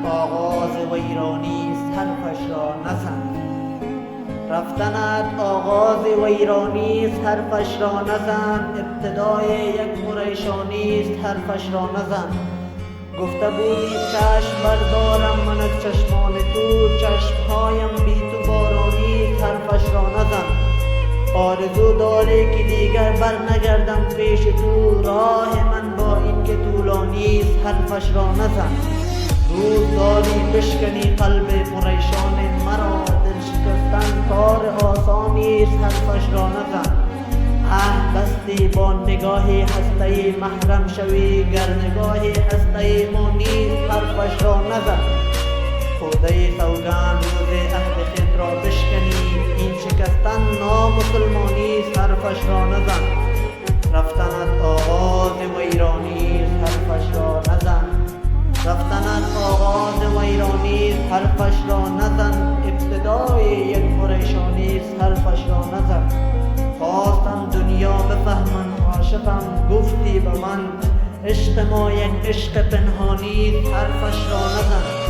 آغاز ویرانیست حرفش را نزن. رفتنت آغاز ویرانیست حرفش را نزن. ابتدای یک پریشانیست حرفش را نزن. گفته بودی چشم بردارم من از چشمان تو، چشمهایم بی تو بارانیست حرفش را نزن. آرزو داری که دیگر بر نگردم پیش تو، راه من با این که طولانیست حرفش را نزن. روز داری بشکنی قلب پریشان مرا، دل شکستن کار آسانیست حرفش را نزن. بستی با نگاهی هسته محرم شوی، گر نگاهی هسته ما نیست حرفش را نزن. خوده سوگند روز عهد خود را بشکنی، این شکستن نامسلمانیست حرفش را نزن. رفتنت آغاز ویرانیست حرفش را نزن. رفتنت آغاز ویرانیست حرفش را نزن. ابتدای یک پریشانیست حرفش را نزن. خواستم دنیا بفهمن عاشقم، گفتی به من عشق ما یک عشق پنهانیست حرفش را نزن.